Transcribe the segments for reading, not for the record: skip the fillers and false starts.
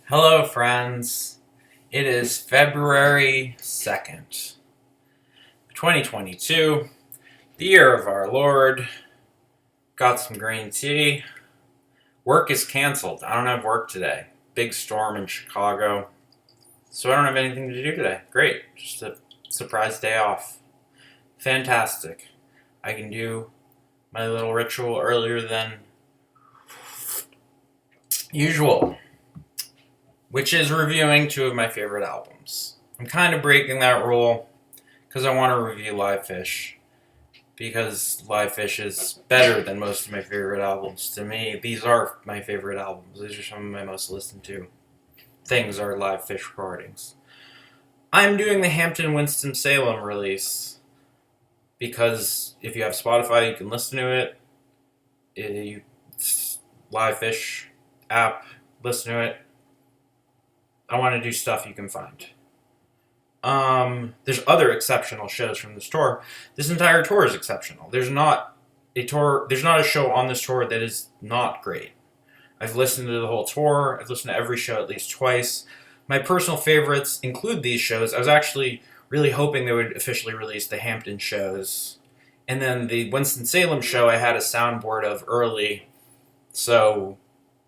Hello, friends. It is February 2nd, 2022, the year of our Lord. Got some green tea. Work is canceled. I don't have work today. Big storm in Chicago. So I don't have anything to do today. Great. Just a surprise day off. Fantastic. I can do my little ritual earlier than usual, which is reviewing two of my favorite albums. I'm kind of breaking that rule because I want to review Live Phish, because Live Phish is better than most of my favorite albums. To me, these are my favorite albums. These are some of my most listened to things are Live Phish recordings. I'm doing the Hampton, Winston, Salem release because if you have Spotify, you can listen to it. Live Phish app, listen to it. I want to do stuff you can find. There's other exceptional shows from this tour. This entire tour is exceptional. There's not a show on this tour that is not great. I've listened to the whole tour. I've listened to every show at least twice. My personal favorites include these shows. I was actually really hoping they would officially release the Hampton shows. And then the Winston-Salem show I had a soundboard of early, so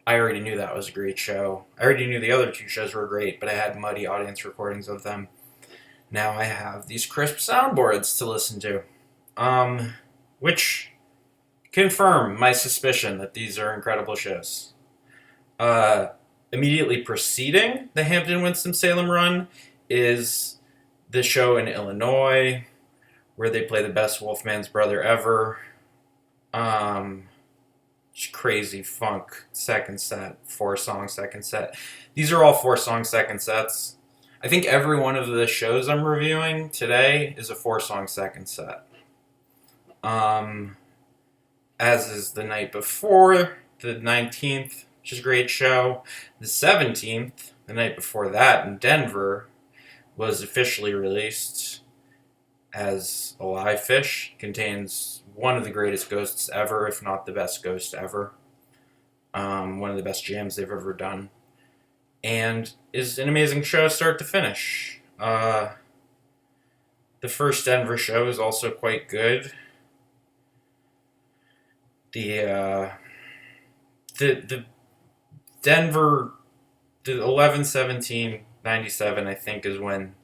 I already knew that was a great show. I already knew the other two shows were great, but I had muddy audience recordings of them. Now I have these crisp soundboards to listen to, which confirm my suspicion that these are incredible shows. Immediately preceding the Hampton, Winston-Salem run is the show in Illinois, where they play the best Wolfman's Brother ever. Crazy funk second set, 4-song second set. These are all 4-song second sets. I think every one of the shows I'm reviewing today is a 4-song second set. As is the night before, the 19th, which is a great show. The 17th, the night before that in Denver, was officially released as a Live Phish. Contains one of the greatest ghosts ever, if not the best ghost ever. One of the best jams they've ever done. And is an amazing show start to finish. The first Denver show is also quite good. The Denver, the 11/17/97, I think, is when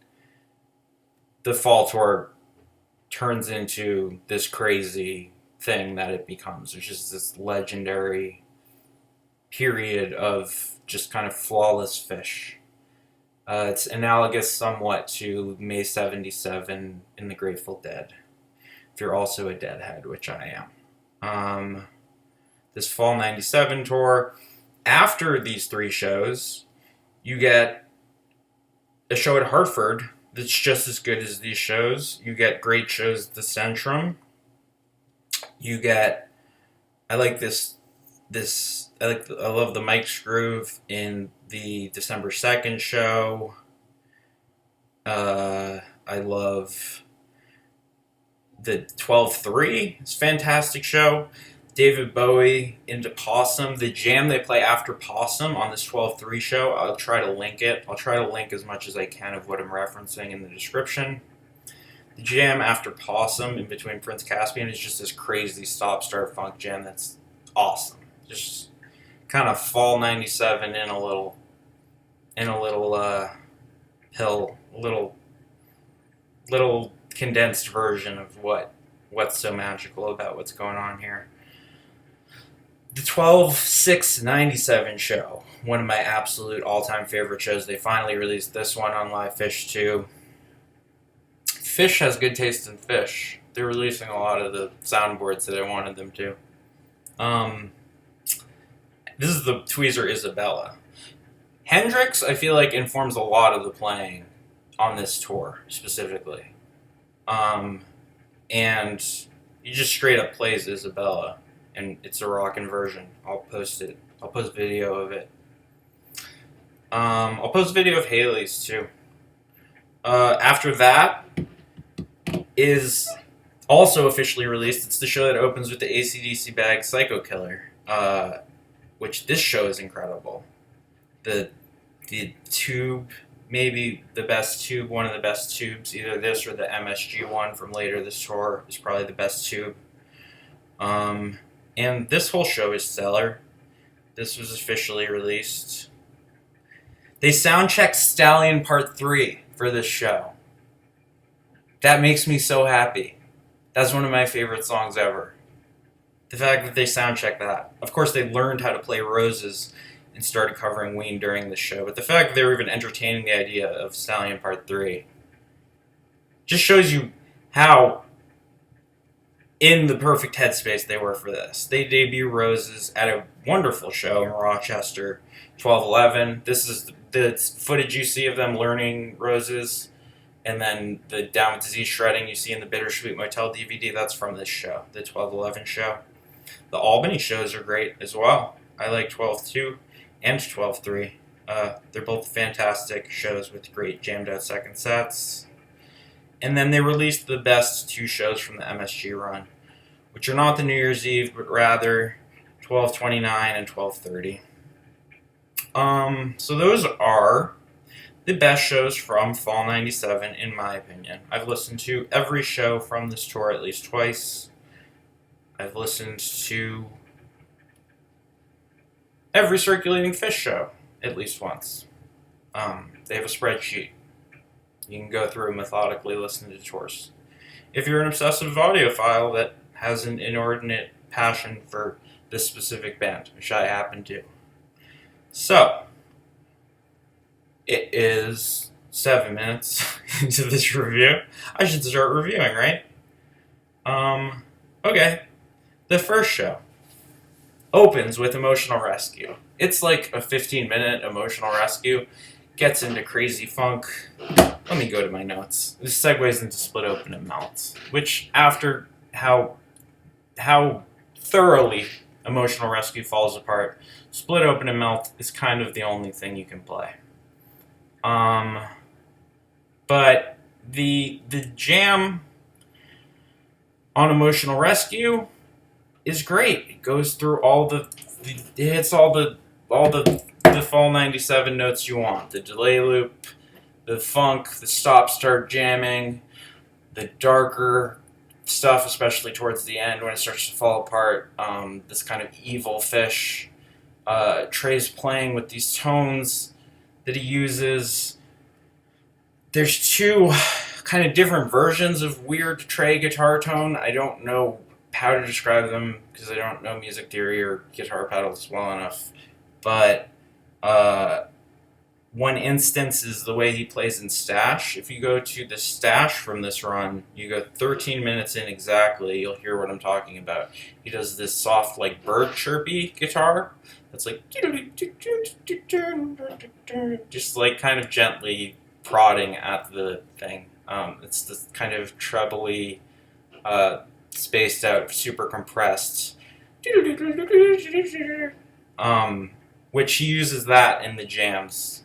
the fall tour turns into this crazy thing that it becomes, which is this legendary period of just kind of flawless Phish. It's analogous somewhat to May 77 in the Grateful Dead, if you're also a Deadhead, which I am. This fall 97 tour, after these three shows, you get a show at Hartford that's just as good as these shows. You get great shows at the Centrum. You get, I love the Mike's Groove in the December 2nd show. I love the 12/3. It's a fantastic show. David Bowie into Possum. The jam they play after Possum on this 12/3 show, I'll try to link it. I'll try to link as much as I can of what I'm referencing in the description. The jam after Possum in between Prince Caspian is just this crazy stop-start funk jam that's awesome. Just kind of fall 97 in a little pill, little condensed version of what's so magical about what's going on here. The 12/6/97 show, one of my absolute all-time favorite shows. They finally released this one on Live Phish too. Phish has good taste in Phish. They're releasing a lot of the soundboards that I wanted them to. This is the tweezer Izabella. Hendrix, I feel like, informs a lot of the playing on this tour, specifically. And he just straight up plays Izabella, and it's a rockin' version. I'll post it. I'll post video of it. I'll post video of Halley's, too. After that is also officially released. It's the show that opens with the AC/DC Bag Psycho Killer, which this show is incredible. The The tube, maybe the best tube, one of the best tubes, either this or the MSG one from later this tour is probably the best tube. And this whole show is stellar. This was officially released. They soundchecked Stallion Part 3 for this show. That makes me so happy. That's one of my favorite songs ever. The fact that they soundchecked that. Of course, they learned how to play Roses and started covering Ween during the show, but the fact that they were even entertaining the idea of Stallion Part 3 just shows you how in the perfect headspace they were for this. They debut Roses at a wonderful show in Rochester, 12/11. This is the footage you see of them learning Roses, and then the Down with Disease shredding you see in the Bittersweet Motel DVD, that's from this show, the 12/11 show. The Albany shows are great as well. I like 12/2 and 12/3. They're both fantastic shows with great jammed out second sets. And then they released the best two shows from the MSG run, which are not the New Year's Eve, but rather 12/29 and 12/30. So those are the best shows from Fall 97, in my opinion. I've listened to every show from this tour at least twice. I've listened to every circulating Phish show at least once. They have a spreadsheet. You can go through and methodically listen to tours. If you're an obsessive audiophile that has an inordinate passion for this specific band, which I happen to. So, it is 7 minutes into this review. I should start reviewing, right? Okay. The first show opens with Emotional Rescue. It's like a 15-minute emotional rescue. Gets into crazy funk. Let me go to my notes. This segues into Split Open and Melt, which after how thoroughly Emotional Rescue falls apart, Split Open and Melt is kind of the only thing you can play. But the jam on Emotional Rescue is great. It goes through it hits all the Fall 97 notes you want. The delay loop, the funk, the stop-start jamming, the darker stuff, especially towards the end when it starts to fall apart. This kind of evil Phish. Trey's playing with these tones that he uses. There's two kind of different versions of weird Trey guitar tone. I don't know how to describe them because I don't know music theory or guitar pedals well enough. But one instance is the way he plays in Stash. If you go to the Stash from this run, you go 13 minutes in exactly, you'll hear what I'm talking about. He does this soft, like, bird chirpy guitar that's like, just like kind of gently prodding at the thing. It's this kind of trebly, spaced out, super compressed, which he uses that in the jams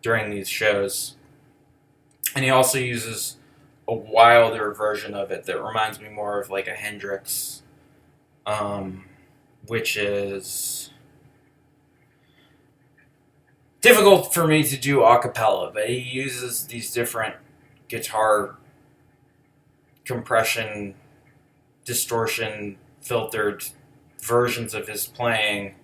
during these shows. And he also uses a wilder version of it that reminds me more of like a Hendrix, which is difficult for me to do a cappella, but he uses these different guitar compression, distortion, filtered versions of his playing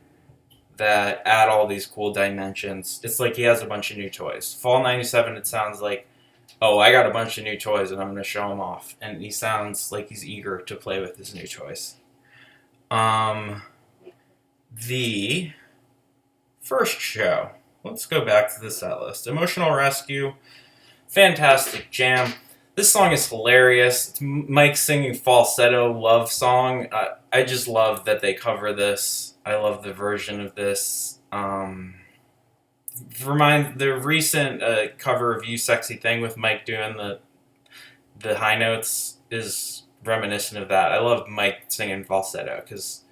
that add all these cool dimensions. It's like he has a bunch of new toys. Fall 97, it sounds like, oh, I got a bunch of new toys and I'm going to show them off. And he sounds like he's eager to play with his new toys. The first show. Let's go back to the set list. Emotional Rescue. Fantastic jam. This song is hilarious. It's Mike singing falsetto love song. I just love that they cover this. I love the version of this. The recent cover of You Sexy Thing with Mike doing the high notes is reminiscent of that. I love Mike singing falsetto because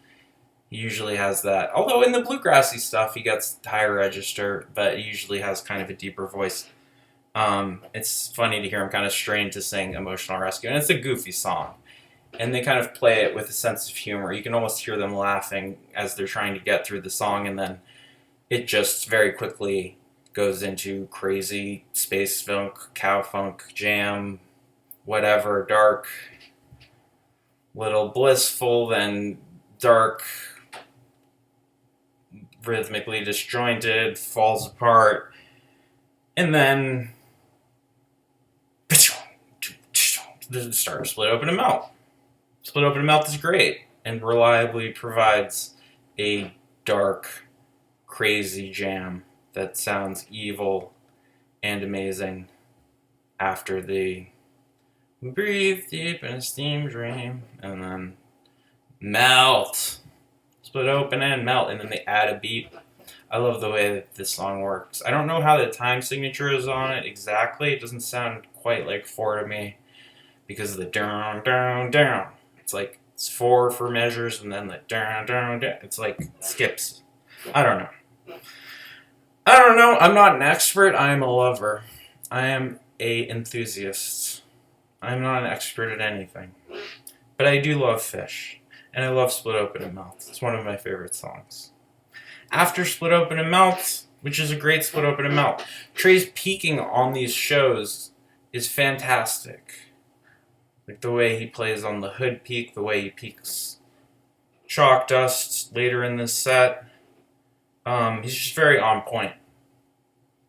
he usually has that. Although in the bluegrassy stuff he gets higher register, but he usually has kind of a deeper voice. It's funny to hear him kind of strain to sing Emotional Rescue, and it's a goofy song. And they kind of play it with a sense of humor. You can almost hear them laughing as they're trying to get through the song, and then it just very quickly goes into crazy space funk, cow funk, jam, whatever, dark, little blissful, then dark, rhythmically disjointed, falls apart, and then the stars split open and melt. Split open and melt is great and reliably provides a dark, crazy jam that sounds evil and amazing after the breathe deep in a steam dream and then melt. Split open and melt, and then they add a beat. I love the way that this song works. I don't know how the time signature is on it exactly. It doesn't sound quite like 4 to me because of the down, down, down. It's like it's 4 for measures, and then the down, down, down. It's like skips. I don't know. I'm not an expert. I am a lover. I am a enthusiast. I'm not an expert at anything. But I do love Phish. And I love Split Open and Melt. It's one of my favorite songs. After Split Open and Melt, which is a great Split Open and Melt, Trey's peaking on these shows is fantastic. Like the way he plays on the Hood peak, the way he peaks Chalk Dust later in this set. He's just very on point.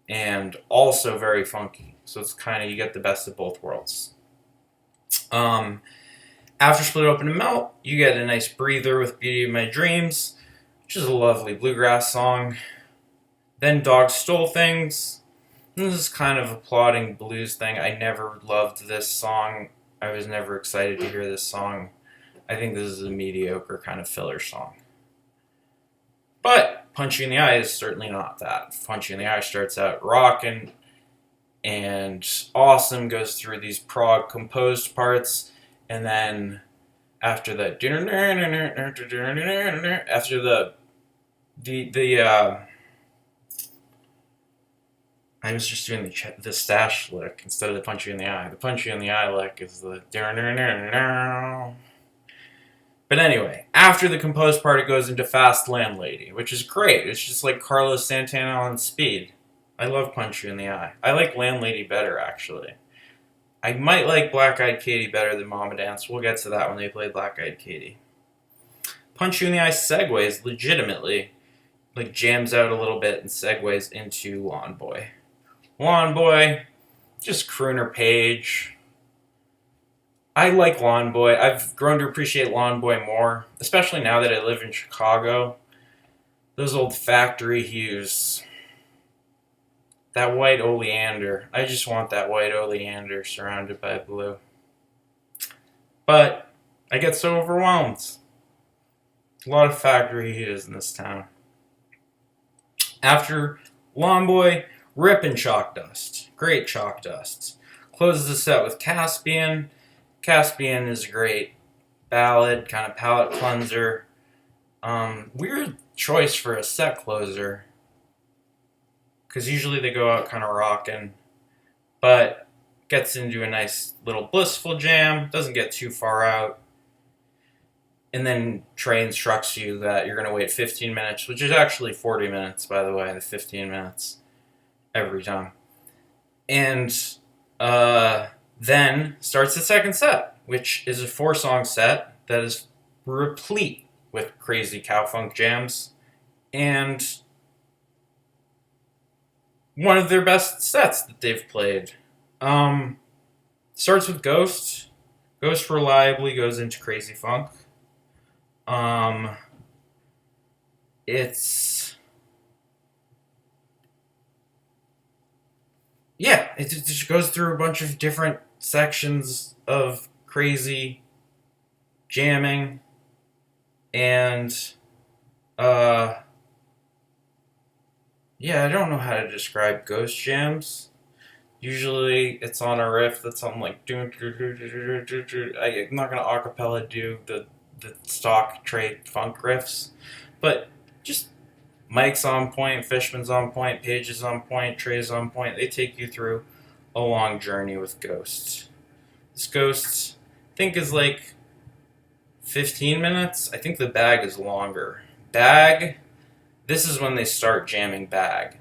And also very funky. So it's kind of, you get the best of both worlds. After Split Open and Melt, you get a nice breather with Beauty of My Dreams, which is a lovely bluegrass song. Then Dogs Stole Things. This is kind of a plodding blues thing. I never loved this song. I was never excited to hear this song. I think this is a mediocre kind of filler song. But Punch You in the Eye is certainly not that. Punch You in the Eye starts out rocking and awesome, goes through these prog composed parts. And then after the I was just doing the stash lick instead of the Punch You in the Eye. The Punch You in the Eye lick is the. But anyway, after the composed part, it goes into Fast Landlady, which is great. It's just like Carlos Santana on speed. I love Punch You in the Eye. I like Landlady better, actually. I might like Black Eyed Katie better than Mama Dance. We'll get to that when they play Black Eyed Katie. Punch You in the Eye segues legitimately, like jams out a little bit and segues into Lawn Boy. Lawn Boy, just crooner page. I like Lawn Boy. I've grown to appreciate Lawn Boy more, especially now that I live in Chicago. Those old factory hues. That white oleander. I just want that white oleander surrounded by blue. But I get so overwhelmed. A lot of factory hues in this town. After Lawn Boy, Rippin' Chalk Dust. Great Chalk Dust. Closes the set with Caspian. Caspian is a great ballad, kind of palate cleanser. Weird choice for a set closer. Because usually they go out kind of rocking, but gets into a nice little blissful jam, doesn't get too far out, and then Trey instructs you that you're going to wait 15 minutes, which is actually 40 minutes, by the way, the 15 minutes every time. And then starts the second set, which is a 4-song set that is replete with crazy cowfunk jams, and one of their best sets that they've played. Starts with Ghost. Ghost reliably goes into crazy funk. It just goes through a bunch of different sections of crazy jamming, and I don't know how to describe Ghost jams. Usually it's on a riff that's on like I'm not gonna acapella do the stock Trey funk riffs, but just Mike's on point, Fishman's on point, Page is on point, Trey's on point. They take you through a long journey with Ghost. This Ghost, I think, is like 15 minutes. I think the Bag is longer. Bag, this is when they start jamming Bag.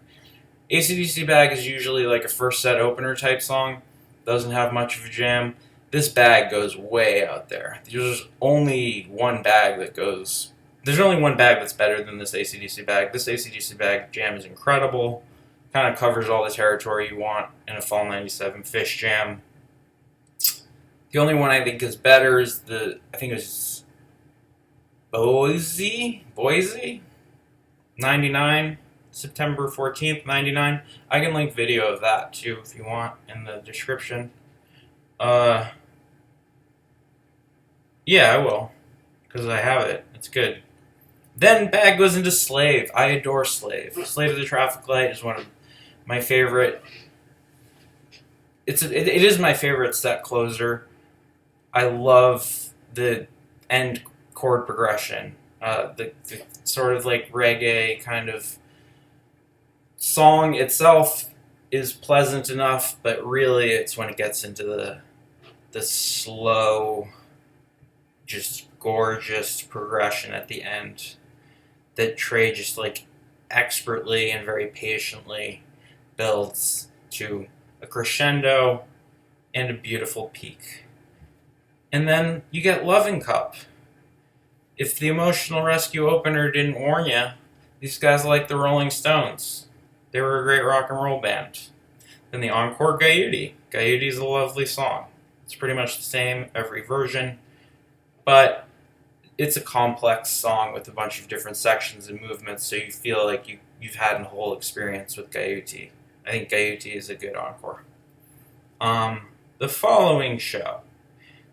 AC/DC Bag is usually like a first set opener type song. Doesn't have much of a jam. This bag goes way out there. There's only one bag that goes. There's only one bag that's better than this AC/DC Bag. This AC/DC Bag jam is incredible. Kind of covers all the territory you want in a Fall 97 Phish jam. The only one I think is better is I think it was Boise? 99? September 14th, 99. I can link video of that too if you want in the description. Yeah, I will. Because I have it. It's good. Then Bag goes into Slave. I adore Slave. Slave of the Traffic Light is one of my favorite. It is my favorite set closer. I love the end chord progression. The sort of like reggae kind of song itself is pleasant enough, but really it's when it gets into the slow, just gorgeous progression at the end that Trey just like expertly and very patiently builds to a crescendo and a beautiful peak. And then you get Loving Cup. If the Emotional Rescue opener didn't warn you, these guys are like the Rolling Stones. They were a great rock and roll band. Then the encore, Gaiuti. Gaiuti is a lovely song. It's pretty much the same every version, but it's a complex song with a bunch of different sections and movements, so you feel like you've had a whole experience with Gaiuti. I think Gaiuti is a good encore. The following show,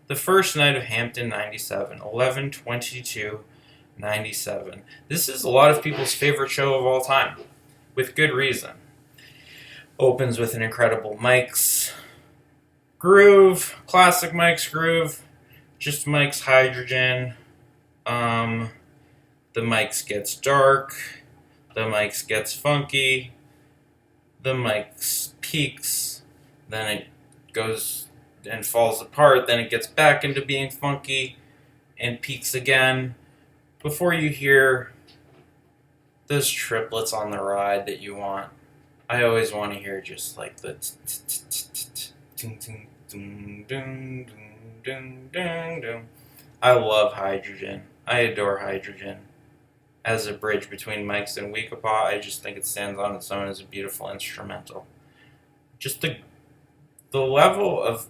the first night of Hampton 97, 11/22/97. This is a lot of people's favorite show of all time, with good reason. Opens with an incredible Mike's groove, classic Mike's groove, just Mike's Hydrogen. The Mike's gets dark, the Mike's gets funky, the Mike's peaks, then it goes and falls apart, then it gets back into being funky and peaks again before you hear those triplets on the ride that you want. I always want to hear just like the I love Hydrogen. I adore Hydrogen. As a bridge between Mike's and Weekapaw, I just think it stands on its own as a beautiful instrumental. Just the level of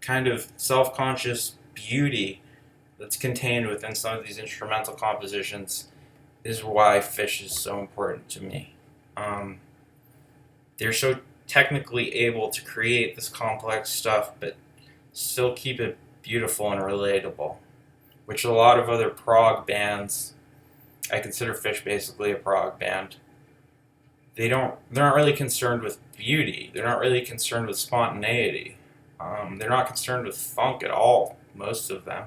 kind of self-conscious beauty that's contained within some of these instrumental compositions is why Phish is so important to me. They're so technically able to create this complex stuff, but still keep it beautiful and relatable, which a lot of other prog bands, I consider Phish basically a prog band, they're not really concerned with beauty. They're not really concerned with spontaneity. They're not concerned with funk at all, most of them.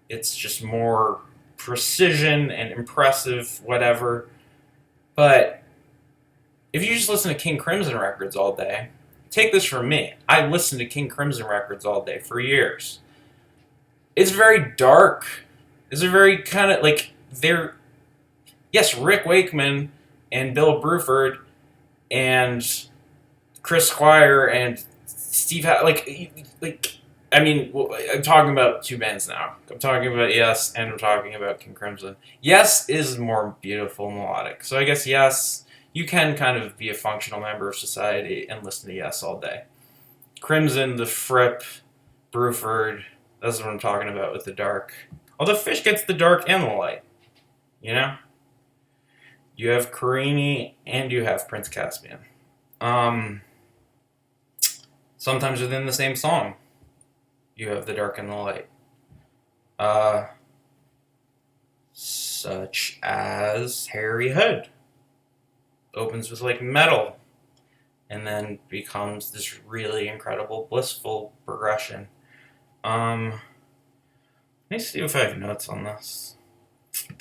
It's just more precision and impressive, whatever. But if you just listen to King Crimson records all day, take this from me. I listened to King Crimson records all day for years. It's very dark. It's a very kind of like yes, Rick Wakeman and Bill Bruford and Chris Squire and Steve I'm talking about two bands now. I'm talking about Yes and I'm talking about King Crimson. Yes is more beautiful melodic. So I guess Yes, you can kind of be a functional member of society and listen to Yes all day. Crimson, the Fripp, Bruford, that's what I'm talking about with the dark. Although Phish gets the dark and the light, you know? You have Carini and you have Prince Caspian. Sometimes within the same song, you have the dark and the light. Such as Harry Hood. Opens with like metal and then becomes this really incredible, blissful progression. Let me see if I have notes on this.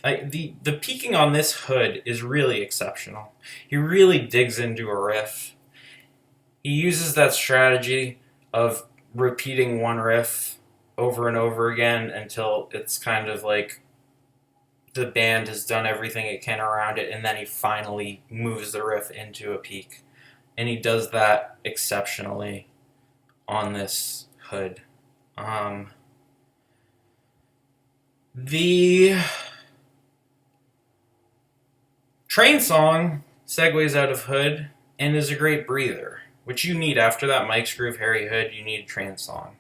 The peaking on this Hood is really exceptional. He really digs into a riff. He uses that strategy of repeating one riff over and over again until it's kind of like the band has done everything it can around it, and then he finally moves the riff into a peak. And he does that exceptionally on this Hood. The train song segues out of Hood and is a great breather, which you need after that Mike's Groove Harry Hood. You need a train song.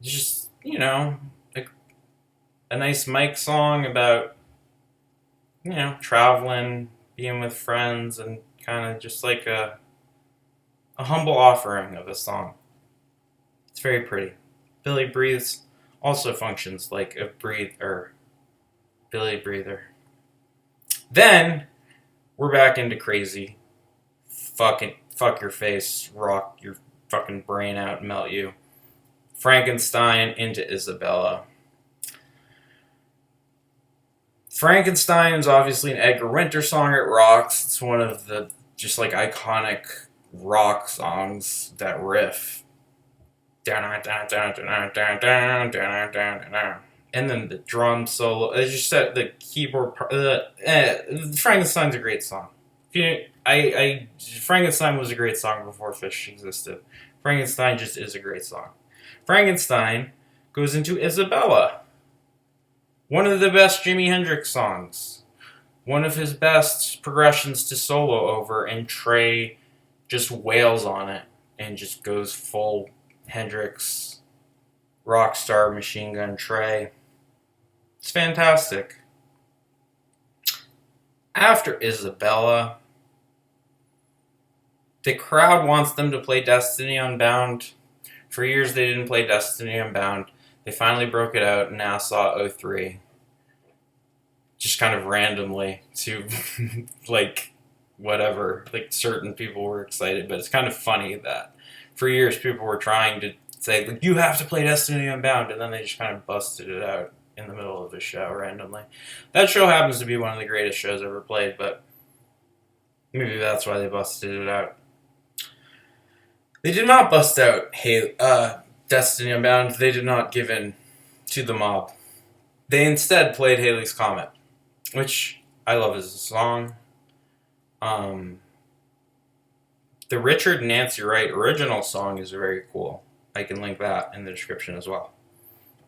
Just, a nice Mike song about, traveling, being with friends, and kind of just like a humble offering of a song. It's very pretty. Billy Breathes also functions like a Billy Breather. Then we're back into crazy. Fuck your face, rock your fucking brain out, melt you. Frankenstein into Izabella. Frankenstein is obviously an Edgar Winter song. It rocks. It's one of the just like iconic rock songs. That riff. And then the drum solo. As you said, the keyboard. Frankenstein's a great song. Frankenstein was a great song before Phish existed. Frankenstein just is a great song. Frankenstein goes into Izabella. One of the best Jimi Hendrix songs. One of his best progressions to solo over, and Trey just wails on it and just goes full Hendrix, rockstar, Machine Gun Trey. It's fantastic. After Izabella, the crowd wants them to play Destiny Unbound. For years they didn't play Destiny Unbound. They finally broke it out in Nassau 03. Just kind of randomly to, whatever. Certain people were excited, but it's kind of funny that for years people were trying to say, you have to play Destiny Unbound, and then they just kind of busted it out in the middle of the show randomly. That show happens to be one of the greatest shows ever played, but maybe that's why they busted it out. They did not bust out Destiny Unbound. They did not give in to the mob. They instead played Halley's Comet, which I love as a song. The Richard and Nancy Wright original song is very cool. I can link that in the description as well.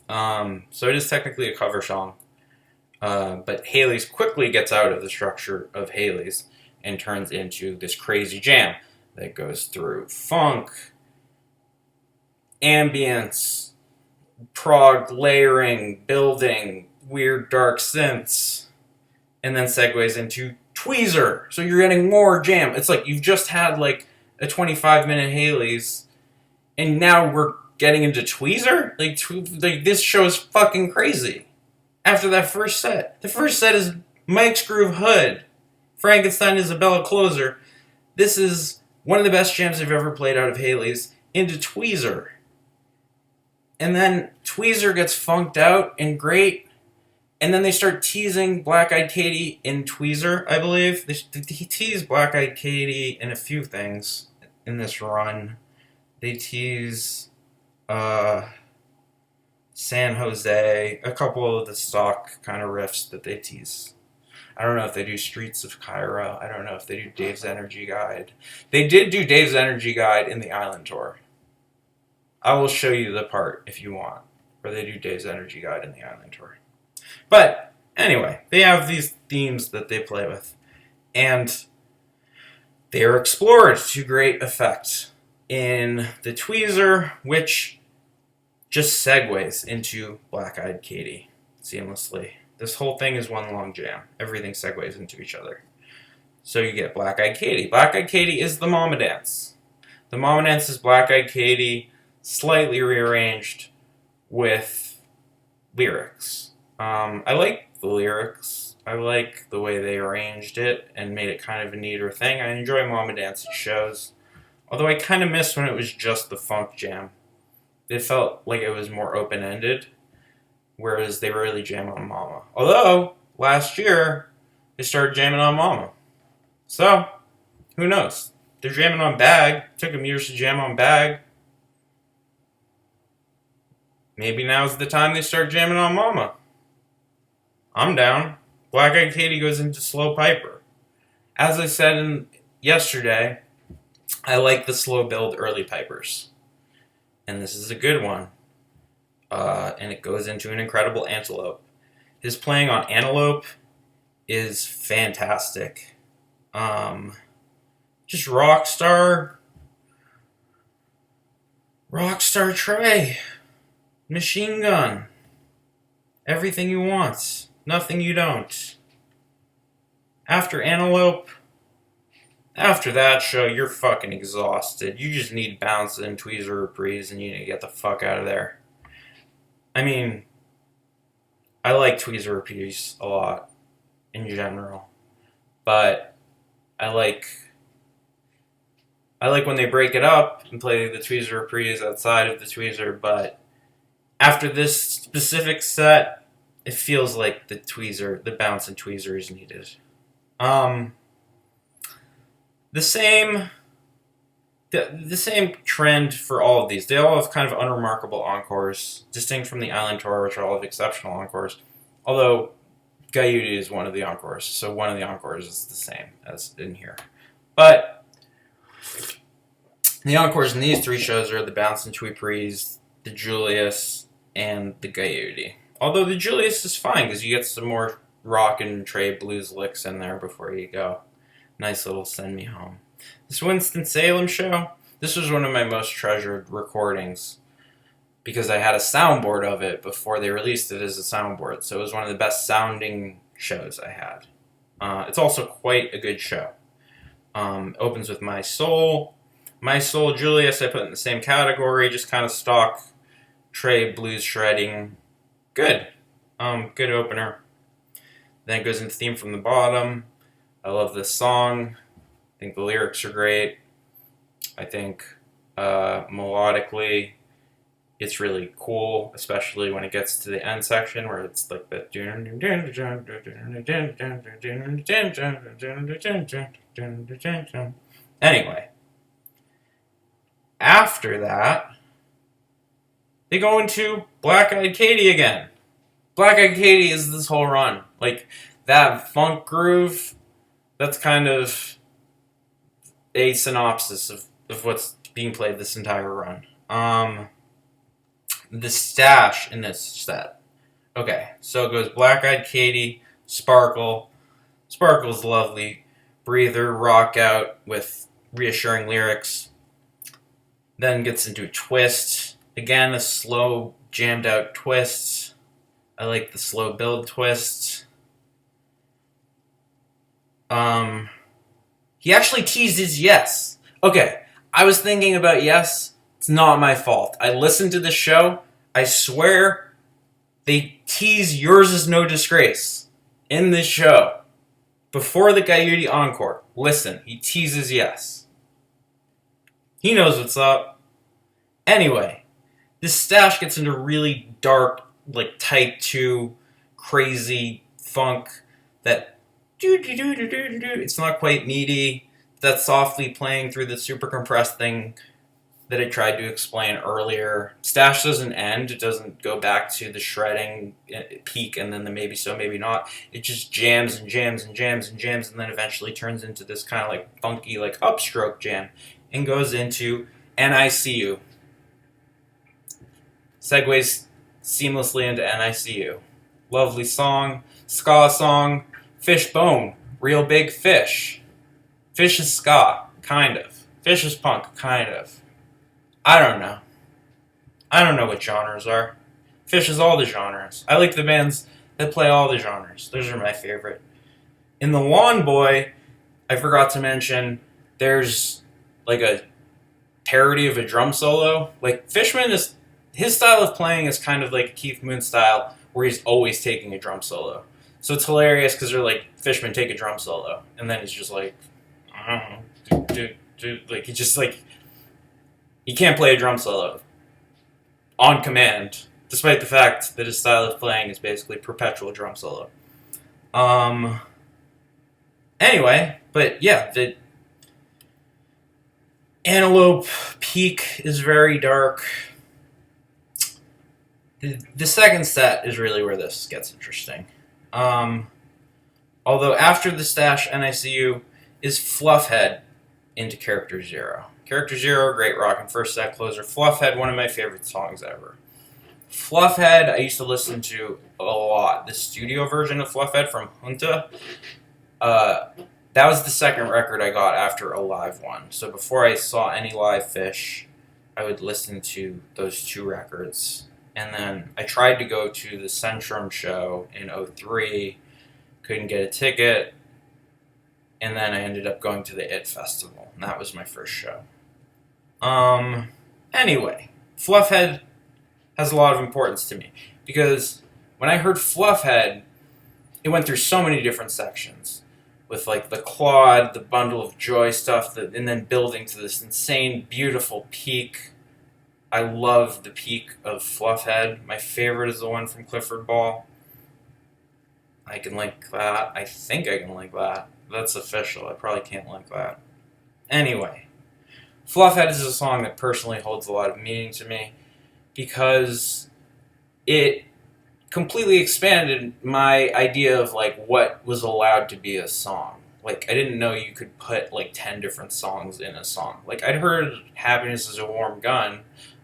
So it is technically a cover song. But Halley's quickly gets out of the structure of Halley's and turns into this crazy jam that goes through funk, ambience, prog layering, building, weird dark synths, and then segues into Tweezer. So you're getting more jam. It's like you've just had a 25-minute Halley's, and now we're getting into Tweezer? This show is fucking crazy. After that first set. The first set is Mike's Groove Hood, Frankenstein Izabella closer. This is one of the best jams I've ever played out of Halley's, into Tweezer. And then Tweezer gets funked out and great. And then they start teasing Black Eyed Katie in Tweezer, I believe. They tease Black Eyed Katie in a few things in this run. They tease San Jose, a couple of the stock kind of riffs that they tease. I don't know if they do Streets of Cairo. I don't know if they do Dave's Energy Guide. They did do Dave's Energy Guide in the Island Tour. I will show you the part if you want, where they do Dave's Energy Guide in the Island Tour. But anyway, they have these themes that they play with, and they are explored to great effect in the Tweezer, which just segues into Black Eyed Katie seamlessly. This whole thing is one long jam. Everything segues into each other. So you get Black Eyed Katie. Black Eyed Katie is the Mama Dance. The Mama Dance is Black Eyed Katie, slightly rearranged with lyrics. I like the lyrics. I like the way they arranged it and made it kind of a neater thing. I enjoy Mama Dance at shows. Although I kind of miss when it was just the funk jam. It felt like it was more open-ended, whereas they really jam on Mama. Although, last year, they started jamming on Mama. So, who knows? They're jamming on Bag. It took them years to jam on Bag. Maybe now's the time they start jamming on Mama. I'm down. Black Eyed Katie goes into slow piper. As I said yesterday, I like the slow build early pipers. And this is a good one. And it goes into an incredible antelope. His playing on antelope is fantastic. Just Rockstar Trey. Machine gun. Everything you want. Nothing you don't. After Antelope, after that show, you're fucking exhausted. You just need Bounce and Tweezer Reprise and you need to get the fuck out of there. I mean, I like Tweezer Reprise a lot in general. But I like when they break it up and play the Tweezer Reprise outside of the Tweezer, but after this specific set, it feels like the bounce and tweezer is needed. The same trend for all of these. They all have kind of unremarkable encores, distinct from the Island Tour, which are all have exceptional encores. Although Gaiuti is one of the encores, so one of the encores is the same as in here. But the encores in these three shows are the Bounce and Tweeprise, the Julius, and the Gaiuti. Although the Julius is fine because you get some more rock and Trey blues licks in there before you go. Nice little send me home. This Winston Salem show, this was one of my most treasured recordings because I had a soundboard of it before they released it as a soundboard. So it was one of the best sounding shows I had. It's also quite a good show. Opens with My Soul. My Soul, Julius, I put in the same category, just kind of stock Trey blues shredding. Good. Good opener. Then it goes into Theme from the Bottom. I love this song. I think the lyrics are great. I think melodically it's really cool, especially when it gets to the end section where it's like the anyway. After that, they go into Black Eyed Katie again. Black Eyed Katie is this whole run. Like, that funk groove, that's kind of a synopsis of what's being played this entire run. The stash in this set. Okay, so it goes Black Eyed Katie, Sparkle. Sparkle's lovely. Breather, rock out with reassuring lyrics. Then gets into a twist. Again, a slow, jammed out twist. I like the slow build twist. He actually teases Yes. Okay, I was thinking about Yes. It's not my fault. I listened to the show. I swear they tease Yours Is No Disgrace in this show. Before the Gaiuti encore. Listen, he teases Yes. He knows what's up. Anyway, this stash gets into really dark, like type 2, crazy funk that it's not quite meaty. That's softly playing through the super compressed thing that I tried to explain earlier. Stash doesn't end. It doesn't go back to the shredding peak and then the maybe so, maybe not. It just jams and jams and jams and jams and then eventually turns into this kind of like funky, like upstroke jam and goes into And I See You. Segues seamlessly into And I See You. Lovely song. Ska song. Fishbone. Real big Phish. Phish is ska. Kind of. Phish is punk. Kind of. I don't know. I don't know what genres are. Phish is all the genres. I like the bands that play all the genres. Those are my favorite. In The Lawn Boy, I forgot to mention, there's like a parody of a drum solo. Like, Fishman is... His style of playing is kind of like a Keith Moon style, where he's always taking a drum solo. So it's hilarious because they're like, Fishman, take a drum solo. And then he's just like, I don't know. Like, he just like... He can't play a drum solo on command, despite the fact that his style of playing is basically perpetual drum solo. Anyway, but yeah, the Antelope Peak is very dark. The second set is really where this gets interesting. Although after the Stash NICU is Fluff Head into Character Zero. Character Zero, great rock and first set closer. Fluff Head, one of my favorite songs ever. Fluff Head, I used to listen to a lot. The studio version of Fluff Head from Junta, that was the second record I got after a live one. So before I saw any live Phish, I would listen to those two records. And then I tried to go to the Centrum show in '03, couldn't get a ticket, and then I ended up going to the IT Festival, and that was my first show. Anyway, Fluff Head has a lot of importance to me, because when I heard Fluff Head, it went through so many different sections, with like the Claude, the Bundle of Joy stuff, and then building to this insane, beautiful peak. I love the peak of Fluff Head. My favorite is the one from Clifford Ball. I can like that. I think I can like that. That's official. I probably can't like that. Anyway, Fluff Head is a song that personally holds a lot of meaning to me because it completely expanded my idea of like what was allowed to be a song. Like, I didn't know you could put like 10 different songs in a song. Like, I'd heard Happiness is a Warm Gun.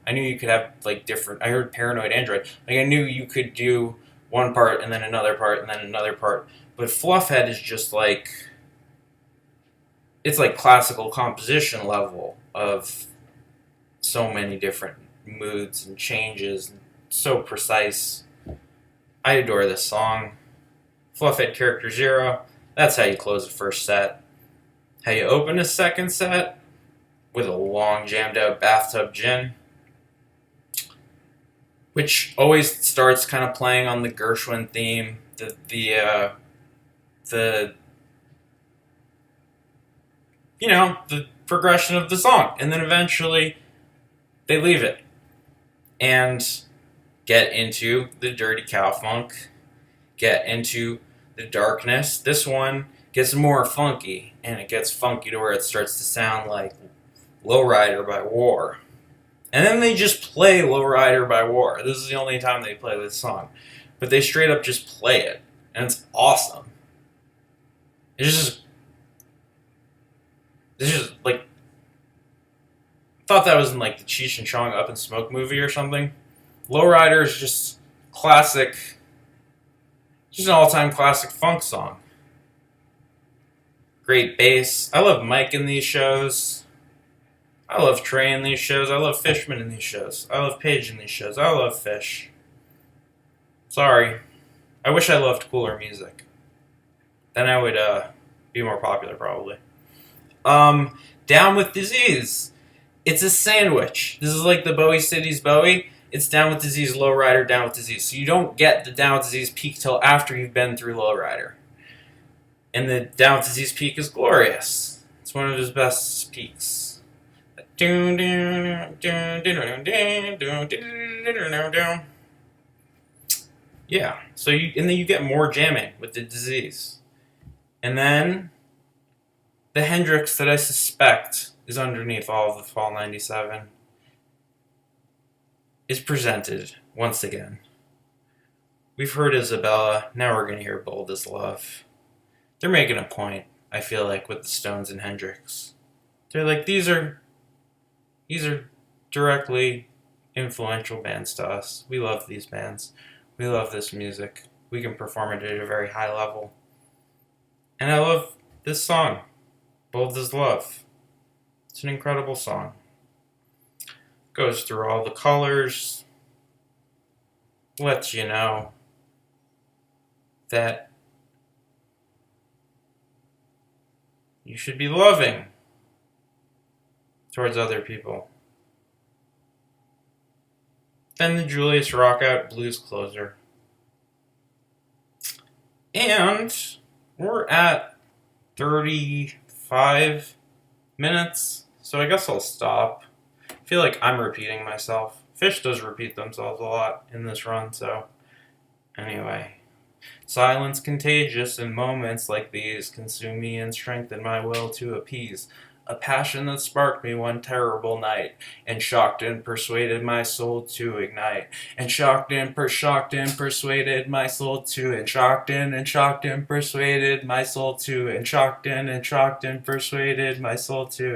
I knew you could have like different. I heard Paranoid Android. Like, I knew you could do one part and then another part and then another part. But Fluff Head is just like, it's like classical composition level of so many different moods and changes. So precise. I adore this song. Fluff Head Character Zero. That's how you close the first set. How you open a second set with a long jammed out bathtub gin, which always starts kind of playing on the Gershwin theme, the progression of the song, and then eventually they leave it and get into the dirty cow funk, get into the darkness. This one gets more funky, and it gets funky to where it starts to sound like Lowrider by War. And then they just play Lowrider by War. This is the only time they play this song. But they straight up just play it. And it's awesome. It's just like, I thought that was in like the Cheech and Chong Up in Smoke movie or something. Lowrider is just classic, just an all-time classic funk song. Great bass. I love Mike in these shows. I love Trey in these shows. I love Fishman in these shows. I love Page in these shows. I love Phish. Sorry. I wish I loved cooler music. Then I would be more popular, probably. Down with Disease. It's a sandwich. This is like the Bowie City's Bowie. It's Down with Disease, Lowrider, Down with Disease. So you don't get the Down with Disease peak till after you've been through Lowrider. And the Down with Disease peak is glorious. It's one of his best peaks. Yeah, so then you get more jamming with the Disease. And then the Hendrix that I suspect is underneath all of the Fall 97 is presented once again. We've heard Izabella, now we're going to hear Bold as Love. They're making a point, I feel like, with the Stones and Hendrix. They're like, these are directly influential bands to us. We love these bands. We love this music. We can perform it at a very high level. And I love this song, Bold as Love. It's an incredible song. Goes through all the colors, lets you know that you should be loving towards other people. Then the Julius Rockout blues closer. And we're at 35 minutes, so I guess I'll stop. I feel like I'm repeating myself. Phish does repeat themselves a lot in this run, so anyway. Silence contagious, and moments like these consume me and strengthen my will to appease. A passion that sparked me one terrible night, and shocked and persuaded my soul to ignite, and shocked and persuaded my soul to, and shocked and persuaded my soul to, and shocked and persuaded my soul to